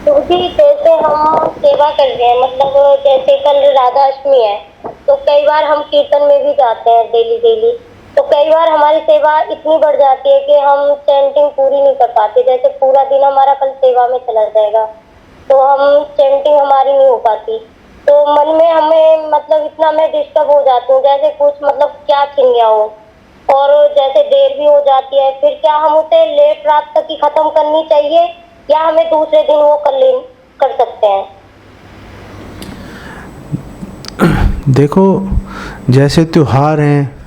तो जी जैसे हम सेवा कर रहे हैं, मतलब जैसे कल राधा अष्टमी है, तो कई बार हम कीर्तन में भी जाते हैं डेली डेली। तो कई बार हमारी सेवा इतनी बढ़ जाती है कि हम चैंटिंग पूरी नहीं कर पाते। जैसे पूरा दिन हमारा कल सेवा में चला जाएगा, तो हम चैंटिंग हमारी नहीं हो पाती। तो मन में हमें मतलब इतना मैं डिस्टर्ब हो जाती हूँ, जैसे कुछ मतलब क्या छिन गया हो। और जैसे देर भी हो जाती है, फिर क्या हम उसे लेट रात तक ही खत्म करनी चाहिए या हमें दूसरे दिन वो कर सकते हैं? देखो, जैसे त्योहार हैं,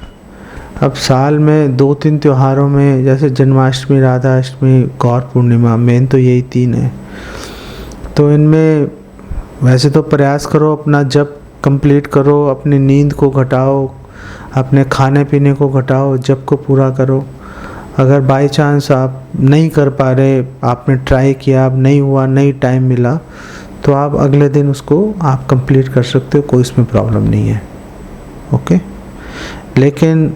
अब साल में 2-3 त्योहारों में, जैसे जन्माष्टमी, राधा अष्टमी, गौर पूर्णिमा, मेन तो यही 3 है। तो इनमें वैसे तो प्रयास करो अपना जप कंप्लीट करो, अपनी नींद को घटाओ, अपने खाने पीने को घटाओ, जप को पूरा करो। अगर बाई चांस आप नहीं कर पा रहे, आपने ट्राई किया, अब नहीं हुआ, नहीं टाइम मिला, तो आप अगले दिन उसको आप कंप्लीट कर सकते हो, कोई इसमें प्रॉब्लम नहीं है। ओके। लेकिन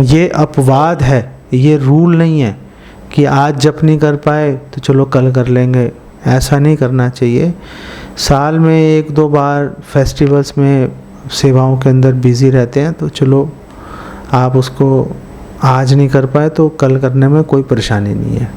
ये अपवाद है, ये रूल नहीं है कि आज जप नहीं कर पाए तो चलो कल कर लेंगे। ऐसा नहीं करना चाहिए। साल में 1-2 बार फेस्टिवल्स में सेवाओं के अंदर बिज़ी रहते हैं, तो चलो आप उसको आज नहीं कर पाए तो कल करने में कोई परेशानी नहीं है।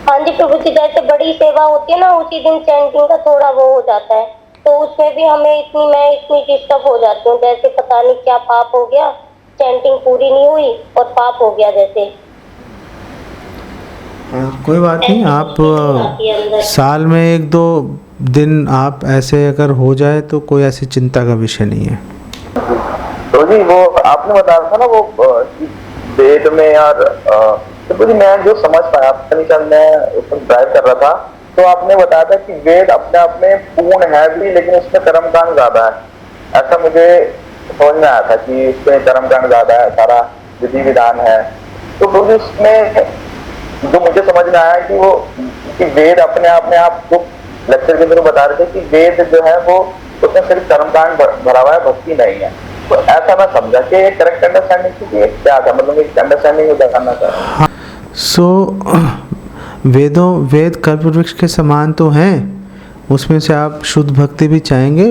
हाँ जी प्रभु जी, जैसे बड़ी सेवा होती है ना, उसी दिन चैंटिंग का थोड़ा वो हो जाता है, तो उसमें भी मैं इतनी डिस्टर्ब हो जाती हूँ, जैसे पता नहीं क्या पाप हो गया, चैंटिंग पूरी नहीं हुई और पाप हो गया जैसे। कोई बात नहीं, आप साल में 1-2 दिन आप ऐसे अगर हो जाए तो कोई ऐसी चिंता का विषय नहीं है। तो जी वो आपने बताया था ना वो वेद में और तो जी मैं जो समझ पाया, अपनी चल मैं उसको ड्राइव कर रहा था, तो आपने बताया था कि वेद अपने आप में पूर्ण है भी, लेकिन उसमें कर्मकांड ज्यादा है। ऐसा मुझे समझ में आया था कि उसमें कर्मकांड ज्यादा है, सारा विधि विधान है। तो उसमें जो मुझे समझ में आया कि वो कि वेद अपने आप में, आप जो लेक्चर के अंदर बता रहे थे कि वेद जो है वो उसमें सिर्फ कर्मकांड भरा हुआ है, भक्ति नहीं है। तो ऐसा मैं समझा कि करेक्ट अंडरस्टैंडिंग थी कि क्या था, मतलब एक अंडरस्टैंडिंग को दिखाना था। वेद कल्पवृक्ष के समान तो हैं, उसमें से आप शुद्ध भक्ति भी चाहेंगे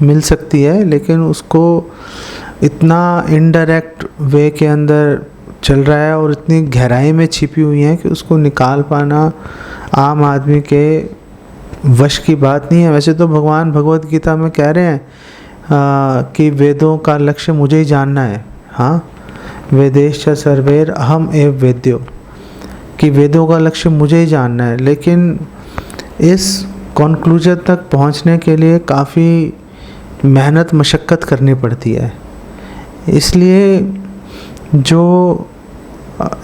मिल सकती है, लेकिन उसको इतना इनडायरेक्ट वे के अंदर चल रहा है और इतनी गहराई में छिपी हुई है कि उसको निकाल पाना आम आदमी के वश की बात नहीं है। वैसे तो भगवान भगवत गीता में कह रहे हैं कि वेदों का लक्ष्य मुझे ही जानना है। हाँ, वेदेश्च सर्वैर अहम एव वेद्यो, कि वेदों का लक्ष्य मुझे ही जानना है। लेकिन इस कॉन्क्लूजन तक पहुंचने के लिए काफ़ी मेहनत मशक्क़त करनी पड़ती है। इसलिए जो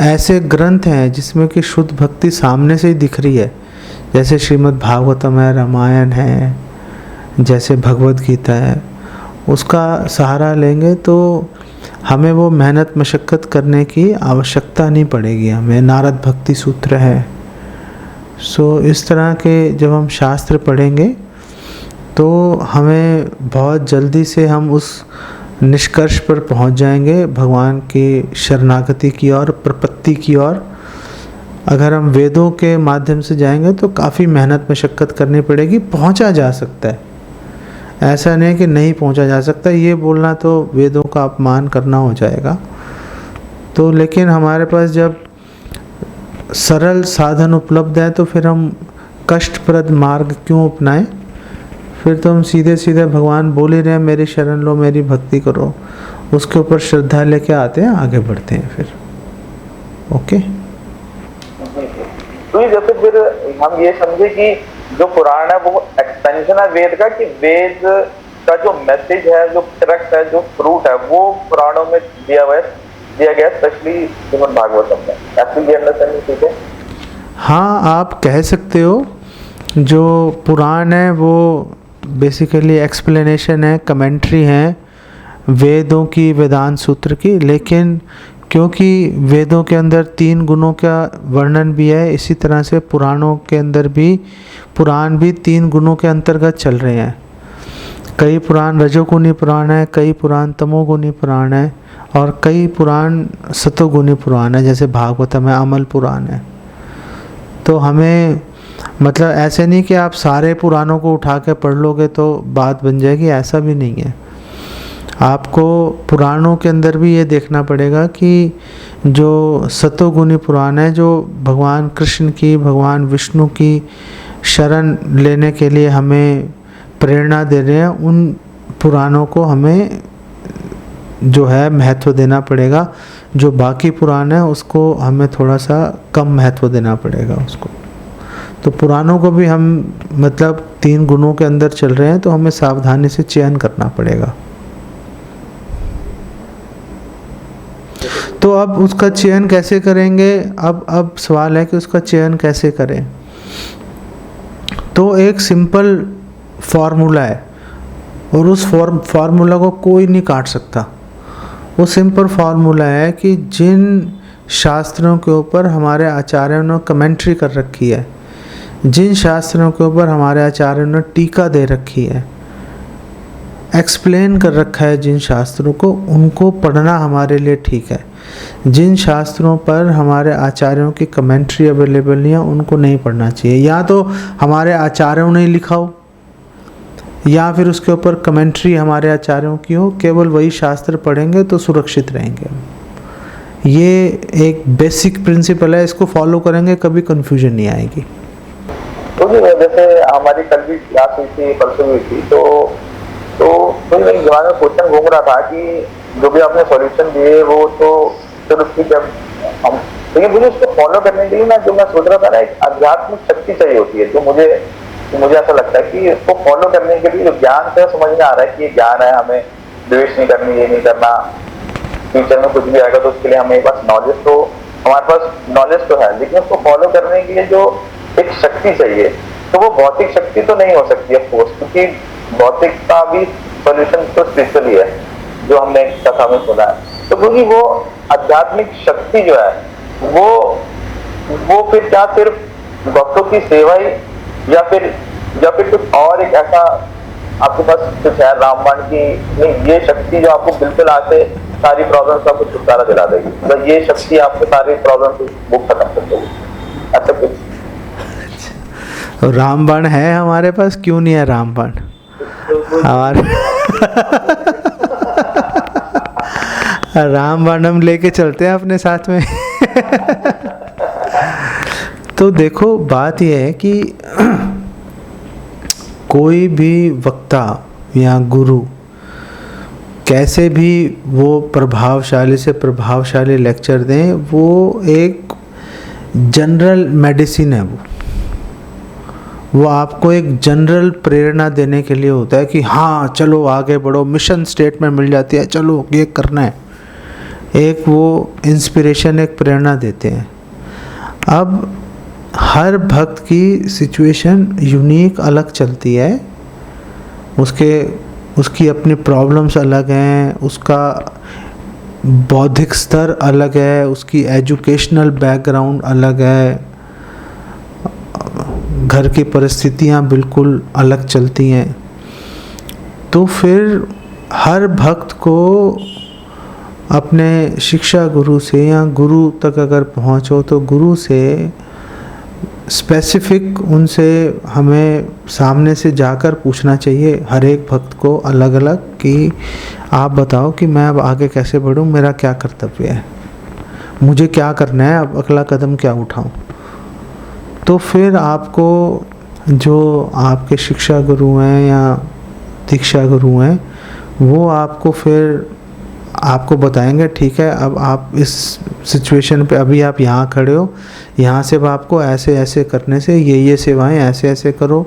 ऐसे ग्रंथ हैं जिसमें कि शुद्ध भक्ति सामने से ही दिख रही है, जैसे श्रीमद् भागवतम है, रामायण है, जैसे भगवत गीता है, उसका सहारा लेंगे तो हमें वो मेहनत मशक्क़त करने की आवश्यकता नहीं पड़ेगी। हमें नारद भक्ति सूत्र है। इस तरह के जब हम शास्त्र पढ़ेंगे तो हमें बहुत जल्दी से हम उस निष्कर्ष पर पहुंच जाएंगे, भगवान की शरणागति की ओर, प्रपत्ति की ओर। अगर हम वेदों के माध्यम से जाएंगे तो काफ़ी मेहनत मशक्क़त करनी पड़ेगी, पहुंचा जा सकता है। ऐसा नहीं कि नहीं पहुंचा जा सकता, ये बोलना तो वेदों का अपमान करना हो जाएगा। तो लेकिन हमारे पास जब सरल साधन उपलब्ध है तो फिर हम कष्टप्रद मार्ग क्यों अपनाएं? फिर तो हम सीधे सीधे भगवान बोल ही रहे हैं, मेरी शरण लो, मेरी भक्ति करो, उसके ऊपर श्रद्धा लेके आते हैं, आगे बढ़ते हैं फिर। ओके। तो जैसे फिर हम ये समझे कि जो पुराण है वो एक्सटेंशन है वेद का, कि वेद का जो मैसेज है, जो करेक्ट है, जो फ्रूट है, वो पुराणों में दिया गया, स्पेशली श्रीमद् भागवतम में। ऐसी ये अंडरस्टैंडिंग ठीक है? हाँ, आप कह सकते हो। जो पुराण है वो बेसिकली एक्सप्लेनेशन है, कमेंट्री है वेदों की, वेदांत सूत्र की। लेकिन क्योंकि वेदों के अंदर 3 गुणों का वर्णन भी है, इसी तरह से पुराणों के अंदर भी, पुराण भी 3 गुणों के अंतर्गत चल रहे हैं। कई पुराण रजोगुणी पुराण है, कई पुराण तमोगुणी पुराण है, और कई पुराण सतोगुणी पुराण है, जैसे भागवतम है, अमल पुराण है। तो हमें मतलब ऐसे नहीं कि आप सारे पुराणों को उठा के पढ़ लोगे तो बात बन जाएगी, ऐसा भी नहीं है। आपको पुराणों के अंदर भी ये देखना पड़ेगा कि जो सतोगुणी पुराण है, जो भगवान कृष्ण की, भगवान विष्णु की शरण लेने के लिए हमें प्रेरणा दे रहे हैं, उन पुराणों को हमें जो है महत्व देना पड़ेगा। जो बाकी पुराण है उसको हमें थोड़ा सा कम महत्व देना पड़ेगा उसको। तो पुराणों को भी हम मतलब 3 गुणों के अंदर चल रहे हैं तो हमें सावधानी से चयन करना पड़ेगा। तो अब उसका चयन कैसे करेंगे? अब सवाल है कि उसका चयन कैसे करें। तो एक सिंपल फार्मूला है और उस फार्मूला को कोई नहीं काट सकता। वो सिंपल फार्मूला है कि जिन शास्त्रों के ऊपर हमारे आचार्यों ने कमेंट्री कर रखी है, जिन शास्त्रों के ऊपर हमारे आचार्यों ने टीका दे रखी है, एक्सप्लेन कर रखा है जिन शास्त्रों को, उनको पढ़ना हमारे लिए ठीक है। जिन शास्त्रों पर हमारे आचार्यों की कमेंट्री अवेलेबल नहीं है उनको नहीं पढ़ना चाहिए। या तो हमारे आचार्यों ने लिखा हो या फिर उसके ऊपर कमेंट्री हमारे आचार्यों की हो, केवल वही शास्त्र पढ़ेंगे तो सुरक्षित रहेंगे। ये एक बेसिक प्रिंसिपल है, इसको फॉलो करेंगे कभी कंफ्यूजन नहीं आएगी। तो जैसे हमारी कल भी क्लास हुई थी, परसों हुई थी, तो मेरे दिमाग में क्वेश्चन घूम रहा था कि जो भी आपने सॉल्यूशन दिए वो तो चलो ठीक है हम, लेकिन मुझे उसको फॉलो करने के लिए ना, जो मैं सोच रहा था ना, एक आध्यात्मिक शक्ति चाहिए होती है। जो मुझे ऐसा लगता है कि इसको फॉलो करने के लिए जो ज्ञान से समझ में आ रहा है कि ये ज्ञान है, हमें द्वेष नहीं करनी, ये नहीं करना, फ्यूचर में कुछ भी आएगा तो उसके लिए हमें पास नॉलेज, तो हमारे पास नॉलेज तो है, लेकिन उसको फॉलो करने के लिए जो एक शक्ति चाहिए, तो वो भौतिक शक्ति तो नहीं हो सकती है फोर्स, क्योंकि भौतिक का भी सॉल्यूशन तो स्पिरिचुअली है, जो हमने कथा में सुना है। तो क्योंकि वो आध्यात्मिक शक्ति जो है वो फिर क्या सिर्फ भक्तों की सेवा ही, या फिर कुछ और एक ऐसा आपके पास कुछ है रामबाण की, नहीं ये शक्ति जो आपको बिल्कुल आके सारी प्रॉब्लम का आपको छुटकारा दिला देगी, तो ये शक्ति आपके सारी प्रॉब्लम को खत्म कर देगी, ऐसा कुछ? रामबाण है हमारे पास, क्यों नहीं है रामबाण हमारे रामबाण हम लेके चलते हैं अपने साथ में। तो देखो बात यह है कि कोई भी वक्ता या गुरु कैसे भी वो प्रभावशाली से प्रभावशाली लेक्चर दें, वो एक जनरल मेडिसिन है। वो आपको एक जनरल प्रेरणा देने के लिए होता है कि हाँ चलो आगे बढ़ो, मिशन स्टेटमेंट मिल जाती है, चलो ये करना है। एक वो इंस्पिरेशन, एक प्रेरणा देते हैं। अब हर भक्त की सिचुएशन यूनिक अलग चलती है, उसकी अपनी प्रॉब्लम्स अलग हैं, उसका बौद्धिक स्तर अलग है, उसकी एजुकेशनल बैकग्राउंड अलग है, घर की परिस्थितियां बिल्कुल अलग चलती हैं। तो फिर हर भक्त को अपने शिक्षा गुरु से या गुरु तक अगर पहुंचो तो गुरु से स्पेसिफिक उनसे हमें सामने से जाकर पूछना चाहिए, हर एक भक्त को अलग अलग, कि आप बताओ कि मैं अब आगे कैसे बढ़ूं, मेरा क्या कर्तव्य है, मुझे क्या करना है, अब अगला कदम क्या उठाऊं। तो फिर आपको जो आपके शिक्षा गुरु हैं या दीक्षा गुरु हैं वो आपको फिर आपको बताएंगे, ठीक है अब आप इस सिचुएशन पे, अभी आप यहाँ खड़े हो, यहाँ से आपको ऐसे ऐसे करने से ये सेवाएं ऐसे ऐसे करो,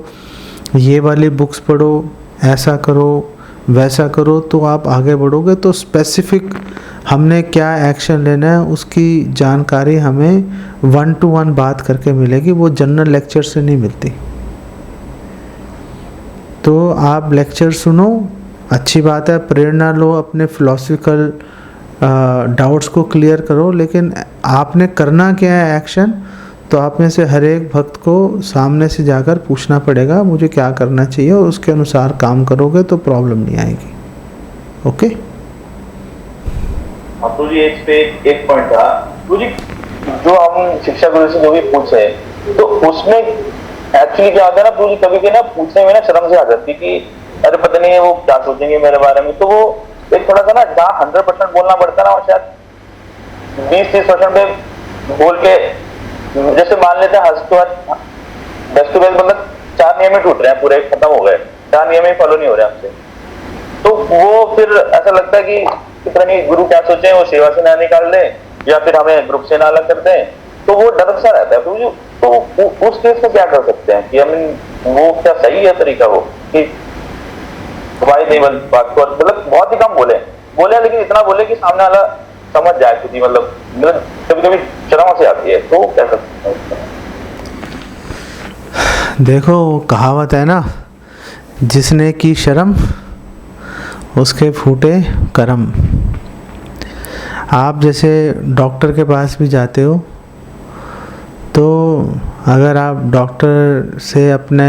ये वाली बुक्स पढ़ो, ऐसा करो वैसा करो, तो आप आगे बढ़ोगे। तो स्पेसिफिक हमने क्या एक्शन लेना है उसकी जानकारी हमें 1-to-1 बात करके मिलेगी, वो जनरल लेक्चर से नहीं मिलती। तो आप लेक्चर सुनो, अच्छी बात है, प्रेरणा लो, अपने फिलोसफिकल डाउट्स को क्लियर करो, लेकिन आपने करना क्या है एक्शन, तो आप में से हर एक भक्त को सामने से जाकर पूछना पड़ेगा मुझे क्या करना चाहिए, और उसके अनुसार काम करोगे तो प्रॉब्लम नहीं आएगी। ओके? तो जी एक पॉइंट था, तो जी जो हम शिक्षा गुरु से जो भी पूछे, तो उसमें एक्चुअली क्या होता है ना पूरी, कभी भी ना पूछने में ना शर्म से आ जाती कि अरे पता नहीं है वो क्या सोचेंगे मेरे बारे में। तो वो एक थोड़ा सा ना जहाँ 100% बोलना पड़ता है ना, और शायद 20-30% पे बोल के, जैसे मान लेते हैं 10 to 12 मतलब 4 नियम ही टूट रहे हैं, पूरे खत्म हो गए, 4 नियम ही फॉलो नहीं हो रहे हमसे। तो वो फिर ऐसा लगता है कि पता नहीं गुरु क्या सोचे, वो सेवा से ना निकाल दे या फिर हमें ग्रुप से ना अलग कर दें। तो वो डर सा रहता है। तो उस केस में क्या कर सकते हैं कि हम, वो क्या सही है तरीका वो कि भाई नहीं बात को, मतलब बहुत ही कम बोले लेकिन इतना बोले कि सामने वाला समझ जाए खुद ही, मतलब कभी कभी शर्म से आती है, तो क्या कर सकते हैं? देखो कहावत है ना, जिसने की शर्म उसके फूटे करम। आप जैसे डॉक्टर के पास भी जाते हो, तो अगर आप डॉक्टर से अपने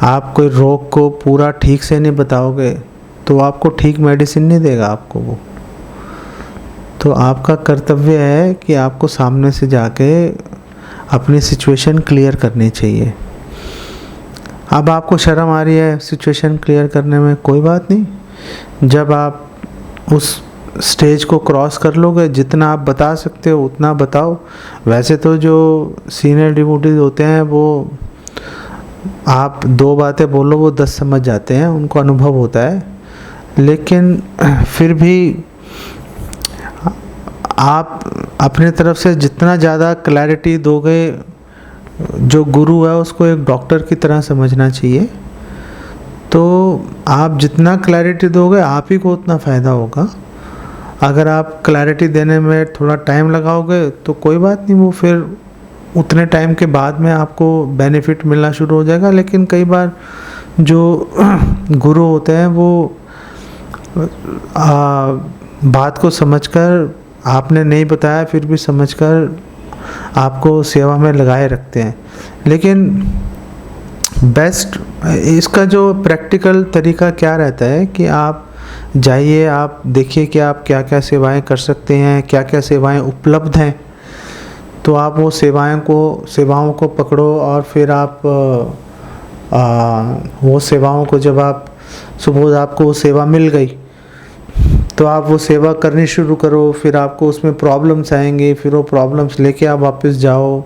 आप कोई रोग को पूरा ठीक से नहीं बताओगे तो आपको ठीक मेडिसिन नहीं देगा आपको वो। तो आपका कर्तव्य है कि आपको सामने से जाके अपनी सिचुएशन क्लियर करनी चाहिए। अब आपको शर्म आ रही है सिचुएशन क्लियर करने में, कोई बात नहीं। जब आप उस स्टेज को क्रॉस कर लोगे, जितना आप बता सकते हो उतना बताओ। वैसे तो जो सीनियर डिवोटीज होते हैं वो, आप 2 बातें बोलो वो 10 समझ जाते हैं, उनको अनुभव होता है। लेकिन फिर भी आप अपने तरफ से जितना ज़्यादा क्लैरिटी दोगे, जो गुरु है उसको एक डॉक्टर की तरह समझना चाहिए। तो आप जितना क्लैरिटी दोगे आप ही को उतना फ़ायदा होगा। अगर आप क्लैरिटी देने में थोड़ा टाइम लगाओगे तो कोई बात नहीं, वो फिर उतने टाइम के बाद में आपको बेनिफिट मिलना शुरू हो जाएगा। लेकिन कई बार जो गुरु होते हैं वो बात को समझकर, आपने नहीं बताया फिर भी समझकर आपको सेवा में लगाए रखते हैं। लेकिन बेस्ट इसका जो प्रैक्टिकल तरीका क्या रहता है कि आप जाइए, आप देखिए कि आप क्या क्या सेवाएं कर सकते हैं, क्या क्या सेवाएं उपलब्ध हैं। तो आप वो सेवाओं को पकड़ो और फिर आप वो सेवाओं को, जब आप सपोज आपको वो सेवा मिल गई तो आप वो सेवा करनी शुरू करो। फिर आपको उसमें प्रॉब्लम्स आएंगे, फिर वो प्रॉब्लम्स लेके आप वापस जाओ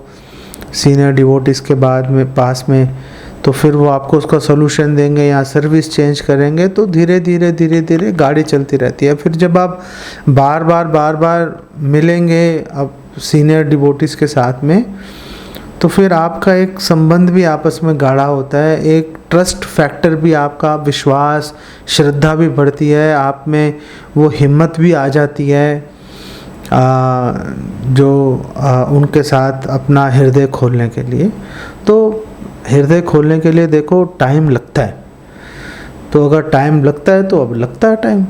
सीनियर डिवोटीज के पास में, तो फिर वो आपको उसका सोल्यूशन देंगे या सर्विस चेंज करेंगे। तो धीरे धीरे गाड़ी चलती रहती है। फिर जब आप बार बार मिलेंगे अब सीनियर डिवोटीज के साथ में, तो फिर आपका एक संबंध भी आपस में गाढ़ा होता है, एक ट्रस्ट फैक्टर भी, आपका विश्वास श्रद्धा भी बढ़ती है, आप में वो हिम्मत भी आ जाती है उनके साथ अपना हृदय खोलने के लिए। तो हृदय खोलने के लिए देखो टाइम लगता है, तो अगर टाइम लगता है तो अब लगता है टाइम,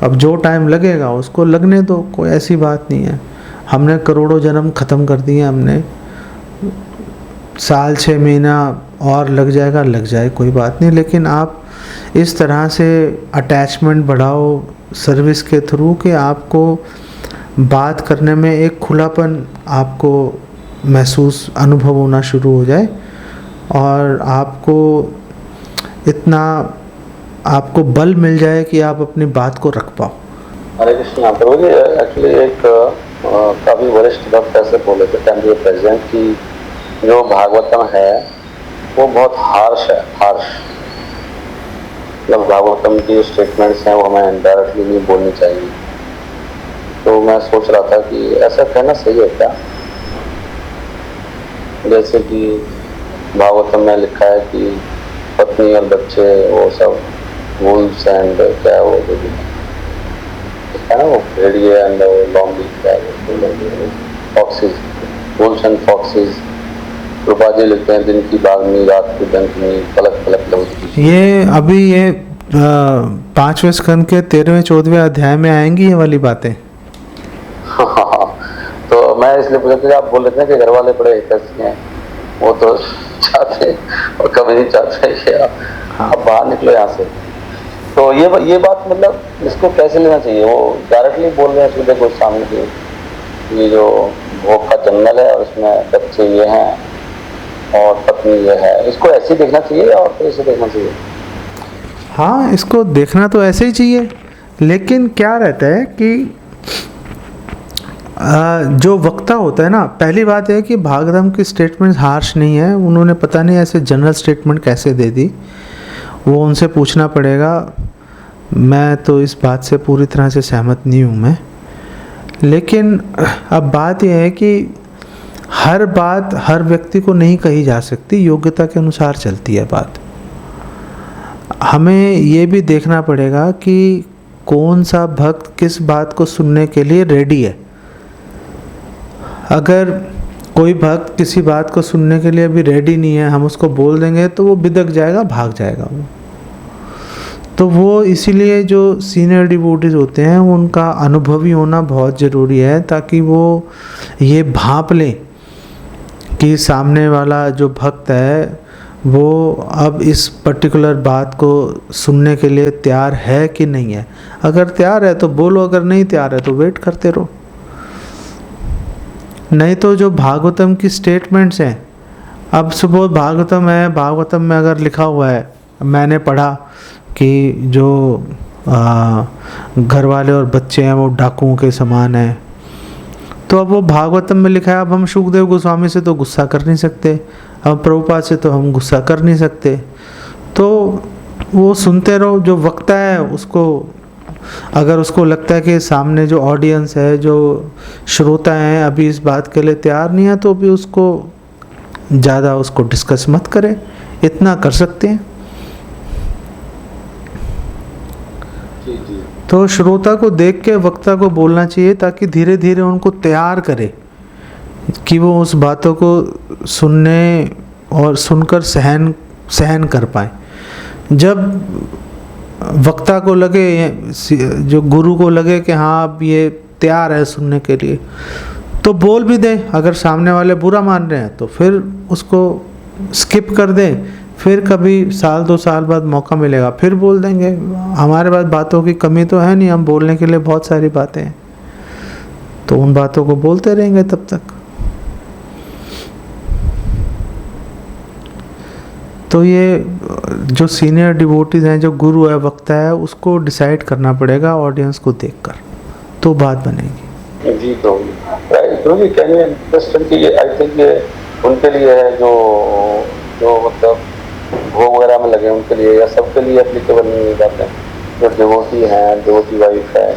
अब जो टाइम लगेगा उसको लगने दो, कोई ऐसी बात नहीं है। हमने करोड़ों जन्म ख़त्म कर दिए, हमने साल 6 महीना और लग जाए कोई बात नहीं। लेकिन आप इस तरह से अटैचमेंट बढ़ाओ सर्विस के थ्रू कि आपको बात करने में एक खुलापन आपको महसूस अनुभव होना शुरू हो जाए और आपको बल मिल जाए कि आप अपनी बात को रख पाओ। हरे कृष्ण। प्रभु जी, एक्चुअली एक काफ़ी वरिष्ठ भक्त ऐसे बोले थे टेम्पल प्रेसिडेंट की जो भागवतम है वो बहुत हार्श है, मतलब भागवतम की स्टेटमेंट्स हैं वो हमें डायरेक्टली नहीं बोलनी चाहिए। तो मैं सोच रहा था कि ऐसा कहना सही है क्या? जैसे कि भागवतम में लिखा है कि पत्नी और बच्चे वो सब वुल्व्स एंड क्या वो जो है ना, वो भेड़िए एंड लॉन्गी क्या फॉक्सेस, वुल्व्स एंड फॉक्सेस। रूपा जी लिखते हैं दिन की बागनी रात की डंकनी पलक पलक लौटती। ये 5वें स्कंद के 13वें-14वें अध्याय में आएंगी ये वाली बातें। हाँ, तो मैं इसलिए पूछा कि आप बोल रहे थे कि घर वाले बड़े हितैषी हैं, वो तो चाहते और कभी नहीं चाहते कि आप बाहर निकलो यहाँ से। तो ये बात मतलब इसको कैसे लेना चाहिए? वो डायरेक्टली बोल रहे हैं सीधे कोई सामने की, ये जो भोग का जंगल है और उसमें बच्चे ये हैं और पत्नी ये है, इसको ऐसे देखना चाहिए और फिर इसे देखना चाहिए? हाँ, इसको देखना तो ऐसे ही चाहिए, लेकिन क्या रहता है कि जो वक्ता होता है ना, पहली बात है कि भागवतम की स्टेटमेंट हार्श नहीं है, उन्होंने पता नहीं ऐसे जनरल स्टेटमेंट कैसे दे दी, वो उनसे पूछना पड़ेगा। मैं तो इस बात से पूरी तरह से सहमत नहीं हूँ मैं। लेकिन अब बात यह है कि हर बात हर व्यक्ति को नहीं कही जा सकती, योग्यता के अनुसार चलती है बात। हमें ये भी देखना पड़ेगा कि कौन सा भक्त किस बात को सुनने के लिए रेडी है। अगर कोई भक्त किसी बात को सुनने के लिए अभी रेडी नहीं है, हम उसको बोल देंगे तो वो बिदक जाएगा, भाग जाएगा वो। तो वो इसीलिए जो सीनियर डिवोटीज होते हैं उनका अनुभवी होना बहुत ज़रूरी है, ताकि वो ये भांप लें कि सामने वाला जो भक्त है वो अब इस पर्टिकुलर बात को सुनने के लिए तैयार है कि नहीं है। अगर तैयार है तो बोलो, अगर नहीं तैयार है तो वेट करते रहो। नहीं तो जो भागवतम की स्टेटमेंट्स हैं, अब सुबह भागवतम है, भागवतम में अगर लिखा हुआ है, मैंने पढ़ा कि जो घर वाले और बच्चे हैं वो डाकुओं के समान हैं, तो अब वो भागवतम में लिखा है। अब हम शुकदेव गोस्वामी से तो गुस्सा कर नहीं सकते, अब प्रभुपाद से तो हम गुस्सा कर नहीं सकते, तो वो सुनते रहो। जो वक्ता है उसको, अगर उसको लगता है कि सामने जो ऑडियंस है, जो श्रोता हैं, अभी इस बात के लिए तैयार नहीं है, तो अभी उसको ज़्यादा उसको डिस्कस मत करें, इतना कर सकते हैं। तो श्रोता को देख के वक्ता को बोलना चाहिए, ताकि धीरे धीरे उनको तैयार करे कि वो उस बातों को सुनने और सुनकर सहन कर पाए। जब वक्ता को लगे, जो गुरु को लगे कि हाँ अब ये तैयार है सुनने के लिए, तो बोल भी दे। अगर सामने वाले बुरा मान रहे हैं तो फिर उसको स्किप कर दे, फिर कभी साल 2 साल बाद मौका मिलेगा फिर बोल देंगे। हमारे पास बातों की कमी तो है नहीं, हम बोलने के लिए बहुत सारी बातें हैं, तो उन बातों को बोलते रहेंगे तब तक। तो ये जो सीनियर डिवोटीज हैं, जो गुरु है, वक्ता है, उसको डिसाइड करना पड़ेगा ऑडियंस को देखकर, तो बात बनेगी। जी तो जी कैन यू अंडरस्टैंड कि ये आई थिंक ये उनके लिए है जो मतलब भोग वगैरह में लगे उनके लिए, या सबके लिए एप्लीकेबल नहीं हो जाते? जो डिवोटी हैं, डिवोटी वाइफ है,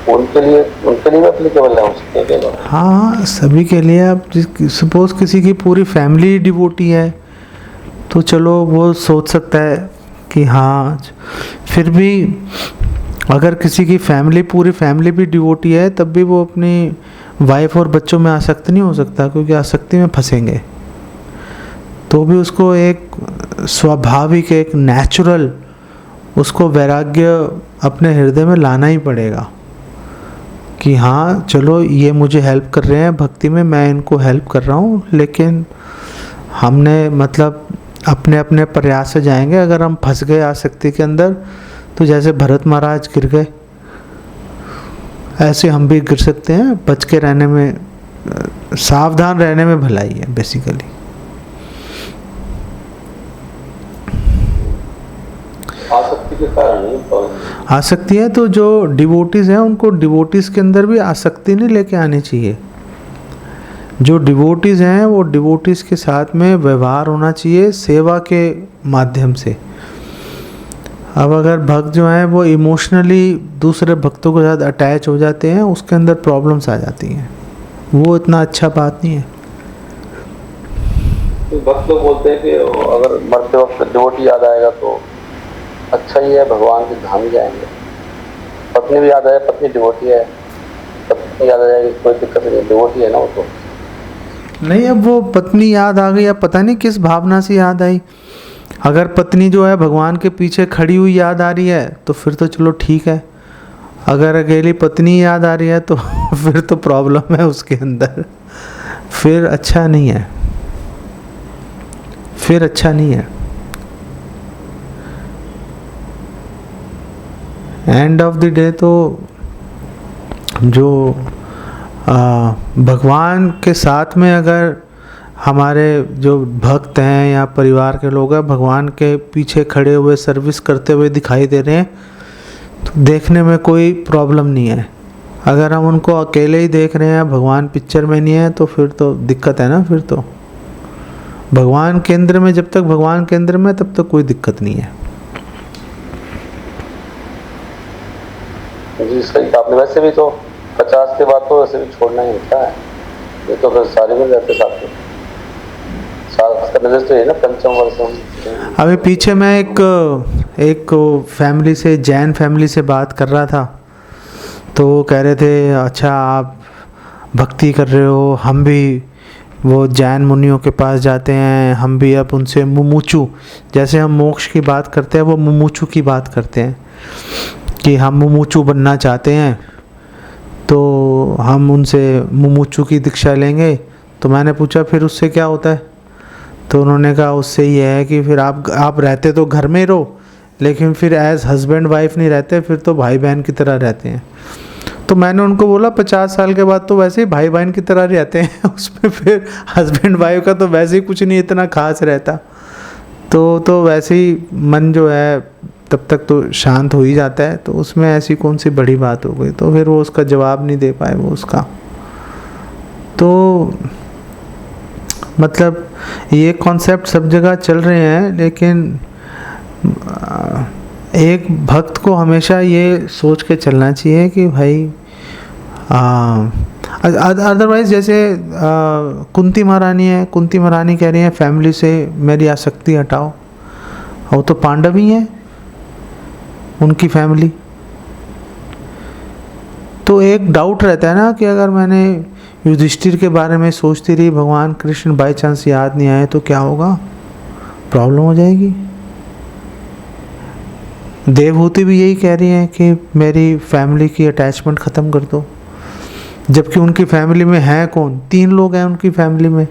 उनके लिए भी एप्लीकेबल है उसके? हाँ, सभी के लिए। अब सपोज किसी की पूरी फैमिली डिवोटी है तो चलो वो सोच सकता है कि हाँ, फिर भी अगर किसी की पूरी फैमिली भी डिवोटी है, तब भी वो अपनी वाइफ और बच्चों में आसक्त नहीं हो सकता, क्योंकि आसक्ति में फंसेंगे। तो भी उसको एक स्वाभाविक, एक नेचुरल उसको वैराग्य अपने हृदय में लाना ही पड़ेगा कि हाँ चलो ये मुझे हेल्प कर रहे हैं भक्ति में, मैं इनको हेल्प कर रहा हूँ, लेकिन हमने मतलब अपने अपने प्रयास से जाएंगे। अगर हम फंस गए आसक्ति के अंदर, तो जैसे भरत महाराज गिर गए, ऐसे हम भी गिर सकते हैं। बच के रहने में, सावधान रहने में भलाई है बेसिकली। आसक्ति के कारण आसक्ति है तो जो डिवोटीज हैं उनको डिवोटीज के अंदर भी आसक्ति नहीं लेके आनी चाहिए। जो डिवोटीज हैं वो डिवोटीज के साथ में व्यवहार होना चाहिए सेवा के माध्यम से। अब अगर भक्त जो हैं वो इमोशनली दूसरे भक्तों के साथ अटैच हो जाते हैं, उसके अंदर प्रॉब्लम्स आ जाती हैं, वो इतना अच्छा बात नहीं है। तो भक्त लोग बोलते हैं कि अगर मरते वक्त डिवोटी याद आएगा तो अच्छा ही है, भगवान के धाम जाएंगे। पत्नी भी याद आए, पत्नी डिवोटी है, पत्नी याद आ जाएगी, कोई दिक्कत नहीं, डिवोटी है ना वो तो। नहीं, अब वो पत्नी याद आ गई, अब पता नहीं किस भावना से याद आई। अगर पत्नी जो है भगवान के पीछे खड़ी हुई याद आ रही है तो फिर तो चलो ठीक है। अगर अकेली पत्नी याद आ रही है तो फिर तो प्रॉब्लम है उसके अंदर, फिर अच्छा नहीं है, फिर अच्छा नहीं है। एंड ऑफ द डे तो जो भगवान के साथ में अगर हमारे जो भक्त हैं या परिवार के लोग हैं भगवान के पीछे खड़े हुए सर्विस करते हुए दिखाई दे रहे हैं, तो देखने में कोई प्रॉब्लम नहीं है। अगर हम उनको अकेले ही देख रहे हैं, भगवान पिक्चर में नहीं है, तो फिर तो दिक्कत है ना। फिर तो भगवान केंद्र में, जब तक भगवान केंद्र में तब तक कोई दिक्कत नहीं है। जी सही कहा आपने। वैसे भी तो 50 के बाद तो वैसे भी छोड़ना ही होता है, ये तो फिर सारे में रहते साथ में। साथ का नजर तो है ना, पंचम वर्षम। अभी पीछे मैं एक फैमिली से, जैन फैमिली से बात कर रहा था, तो वो कह रहे थे अच्छा आप भक्ति कर रहे हो, हम भी वो जैन मुनियों के पास जाते हैं, हम भी अब उनसे मुमुचु, जैसे हम मोक्ष की बात करते हैं वो मुमुचु की बात करते हैं कि हम मुमुचु बनना चाहते हैं, तो हम उनसे मुमुचु की दीक्षा लेंगे। तो मैंने पूछा फिर उससे क्या होता है, तो उन्होंने कहा उससे ये है कि फिर आप रहते तो घर में ही रहो, लेकिन फिर एज हस्बैंड वाइफ नहीं रहते, फिर तो भाई बहन की तरह रहते हैं। तो मैंने उनको बोला 50 साल के बाद तो वैसे ही भाई बहन की तरह रहते हैं, उसमें फिर हस्बैंड वाइफ का तो वैसे ही कुछ नहीं इतना खास रहता, तो वैसे ही मन जो है तब तक तो शांत हो ही जाता है, तो उसमें ऐसी कौन सी बड़ी बात हो गई। तो फिर वो उसका जवाब नहीं दे पाए वो उसका। तो मतलब ये कॉन्सेप्ट सब जगह चल रहे हैं, लेकिन एक भक्त को हमेशा ये सोच के चलना चाहिए कि भाई अदरवाइज जैसे कुंती महारानी है, कुंती महारानी कह रही है फैमिली से मेरी आसक्ति हटाओ, वो तो पांडव ही हैं उनकी फैमिली। तो एक डाउट रहता है ना कि अगर मैंने युधिष्ठिर के बारे में सोचती रही, भगवान कृष्ण बाई चांस याद नहीं आए तो क्या होगा, प्रॉब्लम हो जाएगी। देवहूति भी यही कह रही हैं कि मेरी फैमिली की अटैचमेंट ख़त्म कर दो, जबकि उनकी फैमिली में है कौन, 3 लोग हैं उनकी फैमिली में।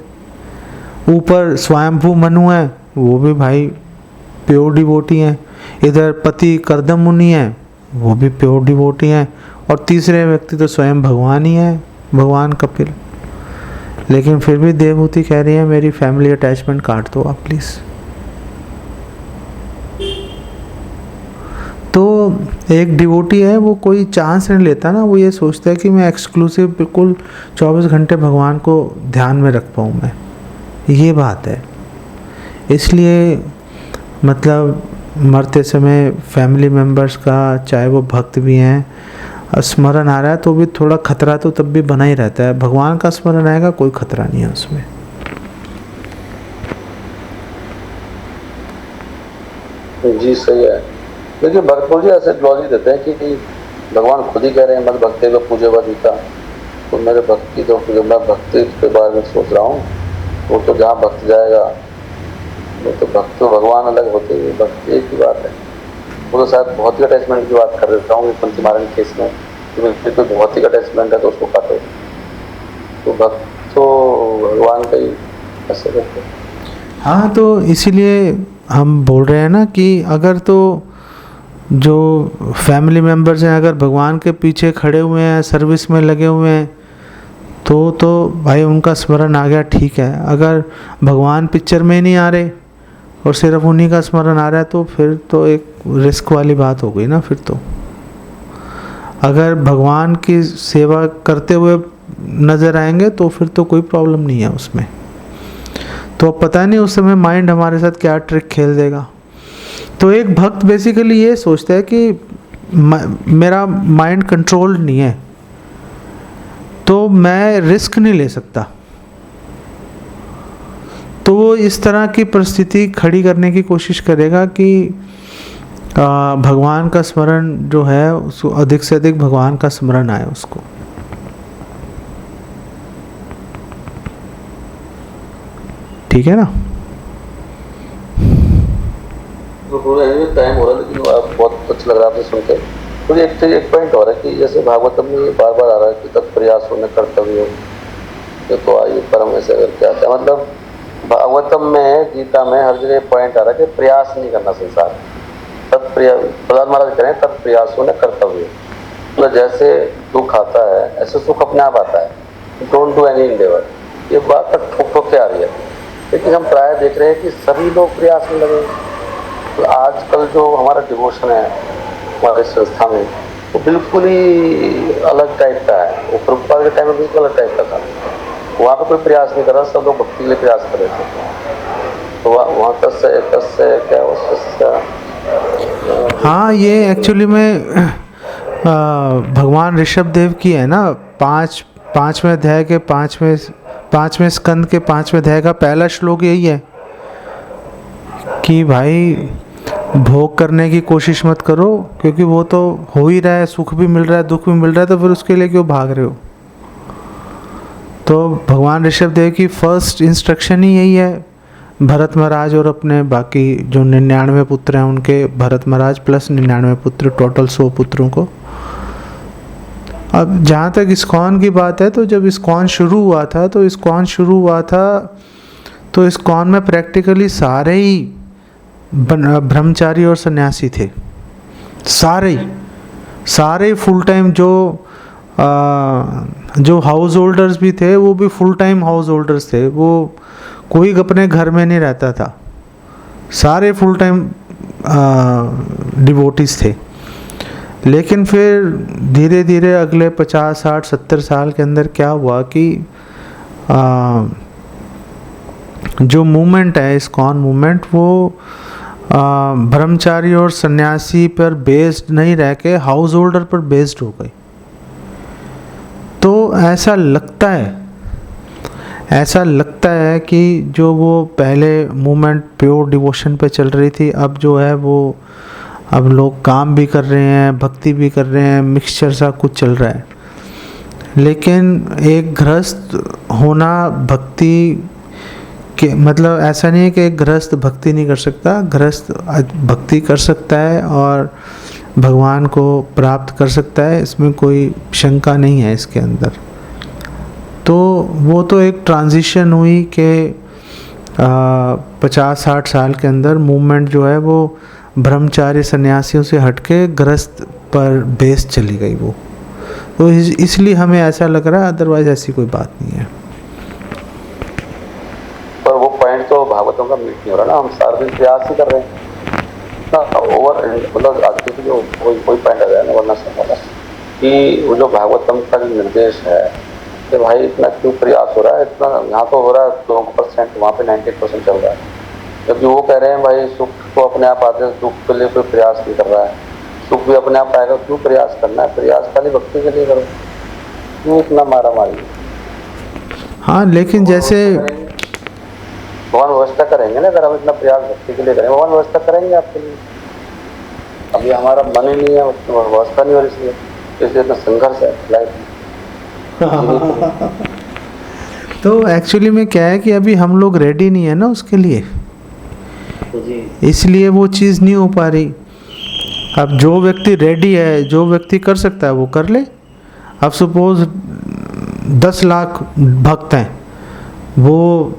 ऊपर स्वयंभू मनु है, वो भी भाई प्योर डिवोटी हैं। इधर पति करदम मुनि हैं, वो भी प्योर डिवोटी हैं। और तीसरे व्यक्ति तो स्वयं भगवान ही है, भगवान कपिल। लेकिन फिर भी देवहूति कह रही है मेरी फैमिली अटैचमेंट काट दो आप प्लीज़। तो एक डिवोटी है वो कोई चांस नहीं लेता ना, वो ये सोचता है कि मैं एक्सक्लूसिव बिल्कुल 24 घंटे भगवान को ध्यान में रख पाऊँ मैं, ये बात है। इसलिए मतलब मरते समय फैमिली मेम्बर्स का, चाहे वो भक्त भी हैं, स्मरण आ रहा है तो भी थोड़ा खतरा तो तब भी बना ही रहता है। भगवान का स्मरण आएगा कोई खतरा नहीं है उसमें। जी सही है। देखिए भक्त जी ऐसे लॉजिक देते हैं कि भगवान खुद ही कह रहे हैं मत भक्ति को पूजे गीता, तो मेरे भक्ति तो जब मैं भक्ति के बारे में सोच रहा हूँ, वो तो जहाँ भक्त जाएगा वो तो भक्त तो भगवान अलग होते हैं, भक्ति एक ही बात है। वो तो शायद भौतिक अटैचमेंट की बात कर देता हूँ कुंती महारानी केस में, कि कोई भौतिक अटैचमेंट है तो उसको काटो, तो भक्त तो भगवान का ही ऐसे करते हैं। हाँ, तो इसीलिए हम बोल रहे हैं ना कि अगर तो जो फैमिली मेम्बर्स हैं अगर भगवान के पीछे खड़े हुए हैं, सर्विस में लगे हुए हैं, तो भाई उनका स्मरण आ गया ठीक है। अगर भगवान पिक्चर में नहीं आ रहे और सिर्फ उन्हीं का स्मरण आ रहा है, तो फिर तो एक रिस्क वाली बात हो गई ना। फिर तो अगर भगवान की सेवा करते हुए नज़र आएंगे तो फिर तो कोई प्रॉब्लम नहीं है उसमें। तो अब पता नहीं उस समय माइंड हमारे साथ क्या ट्रिक खेल देगा। तो एक भक्त बेसिकली ये सोचता है कि मेरा माइंड कंट्रोल नहीं है, तो मैं रिस्क नहीं ले सकता। तो वो इस तरह की परिस्थिति खड़ी करने की कोशिश करेगा कि भगवान का स्मरण जो है उसको अधिक से अधिक भगवान का स्मरण आए उसको। ठीक है ना। टाइम हो रहा है, लेकिन बहुत अच्छा लग रहा है आपसे सुन के। तो एक पॉइंट और है कि जैसे भागवतम में बार बार आ रहा है कि तत्प्रयासों में कर्तव्य हो, देखो आइए परम ऐसे अगर क्या आता है, मतलब भागवतम में, गीता में हर जगह पॉइंट आ रहा है कि प्रयास नहीं करना संसार। प्रहलाद महाराज कह रहे हैं तत्प्रयासों में कर्तव्य, मतलब जैसे दुख आता है ऐसे सुख अपने आप आता है, डोंट डू एनी इंडेवर। ये बात तक ठोक ठोक के आ रही है। लेकिन हम प्राय देख रहे हैं कि सभी लोग प्रयास में लगे। तो आजकल जो हमारा डिवोशन है हमारे संस्था में, वो बिल्कुल ही अलग टाइप का है। वो प्रभुपाद के टाइम में बिल्कुल अलग टाइप का था। वहाँ पर कोई प्रयास नहीं कर रहा, सब लोग भक्ति के लिए प्रयास कर रहे थे। तो वहाँ तस्य क्या हाँ, ये एक्चुअली में भगवान ऋषभ देव की है ना, पाँचवें अध्याय के पाँचवें स्कंद के 5वें अध्याय का पहला श्लोक यही है कि भाई भोग करने की कोशिश मत करो, क्योंकि वो तो हो ही रहा है, सुख भी मिल रहा है, दुख भी मिल रहा है, तो फिर उसके लिए क्यों भाग रहे हो। तो भगवान ऋषभ देव की फर्स्ट इंस्ट्रक्शन ही यही है भरत महाराज और अपने बाकी जो 99 पुत्र हैं उनके, भरत महाराज प्लस 99 पुत्र, टोटल 100 पुत्रों को। अब जहाँ तक इस्कॉन की बात है, तो जब इस्कॉन शुरू हुआ था तो इस्कॉन में प्रैक्टिकली सारे ही ब्रह्मचारी और सन्यासी थे, सारे फुल टाइम। जो हाउस होल्डर्स भी थे वो भी फुल टाइम हाउस होल्डर्स थे, वो कोई अपने घर में नहीं रहता था, सारे फुल टाइम डिवोटीज थे। लेकिन फिर धीरे धीरे अगले 50, 60, 70 साल के अंदर क्या हुआ कि जो मूवमेंट है, इस्कॉन मूवमेंट, वो ब्रह्मचारी और सन्यासी पर बेस्ड नहीं रह के हाउस होल्डर पर बेस्ड हो गई। तो ऐसा लगता है कि जो वो पहले मूवमेंट प्योर डिवोशन पे चल रही थी, अब जो है वो अब लोग काम भी कर रहे हैं, भक्ति भी कर रहे हैं, मिक्सचर सा कुछ चल रहा है। लेकिन एक गृहस्थ होना भक्ति के मतलब ऐसा नहीं है कि एक गृहस्थ भक्ति नहीं कर सकता, गृहस्थ भक्ति कर सकता है और भगवान को प्राप्त कर सकता है, इसमें कोई शंका नहीं है इसके अंदर। तो वो तो एक ट्रांजिशन हुई कि 50-60 साल के अंदर मूवमेंट जो है वो ब्रह्मचारी सन्यासियों से हटके गृहस्थ पर बेस चली गई वो। तो इसलिए हमें ऐसा लग रहा है, अदरवाइज ऐसी कोई बात नहीं है। पर वो पॉइंट तो भागवतों का मीट नहीं हो रहा ना, हम सारे दिन प्रयास ही कर रहे हैं ना, ओवर मतलब आज के जो कोई पॉइंट आ जाए ना, वरना समझा कि वो जो भागवतम का जो निर्देश है कि भाई इतना क्यों प्रयास हो रहा है, इतना यहाँ तो हो रहा है 2%, वहाँ पे 90% चल रहा है। जबकि वो कह रहे हैं भाई सुख तो अपने आप आते हैं, दुख के लिए कोई प्रयास नहीं कर रहा है, सुख भी अपने आप आएगा, क्यों प्रयास करना है, प्रयास खाली भक्ति के लिए करो, क्यों इतना मारा मारी। हाँ, लेकिन जैसे भगवान व्यवस्था करेंगे ना, अगर हम इतना प्रयास भक्ति के लिए करें, भगवान व्यवस्था करेंगे आपके लिए। अभी हमारा मन ही नहीं है, व्यवस्था नहीं हो रही, इसलिए इतना संघर्ष है लाइफ में। तो एक्चुअली में क्या है कि अभी हम लोग रेडी नहीं है ना उसके लिए, इसलिए वो चीज़ नहीं हो पा रही। अब जो व्यक्ति रेडी है, जो व्यक्ति कर सकता है वो कर ले। अब सपोज 10 लाख भक्त हैं, वो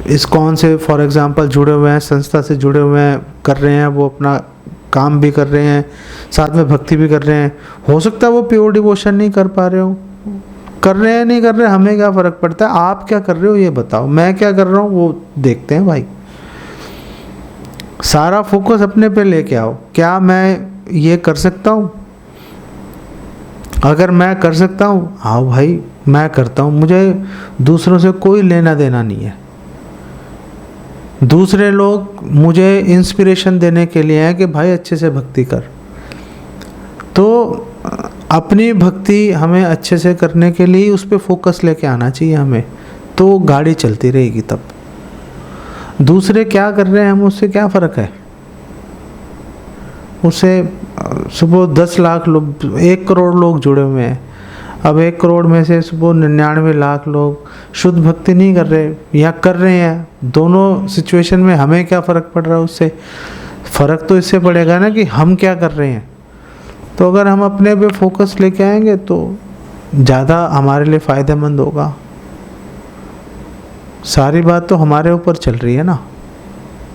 इस्कॉन से फॉर एग्जांपल जुड़े हुए हैं, संस्था से जुड़े हुए हैं, कर रहे हैं, वो अपना काम भी कर रहे हैं, साथ में भक्ति भी कर रहे हैं। हो सकता है वो प्योर डिवोशन नहीं कर पा रहे हो, कर रहे हैं नहीं कर रहे, हमें क्या फ़र्क पड़ता है। आप क्या कर रहे हो ये बताओ, मैं क्या कर रहा हूँ वो देखते हैं भाई। सारा फोकस अपने पे लेके आओ, क्या मैं ये कर सकता हूँ, अगर मैं कर सकता हूँ हाँ भाई मैं करता हूँ, मुझे दूसरों से कोई लेना देना नहीं है। दूसरे लोग मुझे इंस्पिरेशन देने के लिए हैं कि भाई अच्छे से भक्ति कर। तो अपनी भक्ति हमें अच्छे से करने के लिए उस पर फोकस लेके आना चाहिए हमें, तो गाड़ी चलती रहेगी। तब दूसरे क्या कर रहे हैं हम उससे क्या फ़र्क है। उससे सुबह 10 लाख लोग, 1 करोड़ लोग जुड़े हुए हैं, अब 1 करोड़ में से सुबह 99 लाख लोग शुद्ध भक्ति नहीं कर रहे या कर रहे हैं। दोनों सिचुएशन में हमें क्या फ़र्क पड़ रहा है, उससे फ़र्क तो इससे पड़ेगा ना कि हम क्या कर रहे हैं। तो अगर हम अपने पे फोकस लेके आएंगे तो ज़्यादा हमारे लिए फ़ायदेमंद होगा। सारी बात तो हमारे ऊपर चल रही है ना।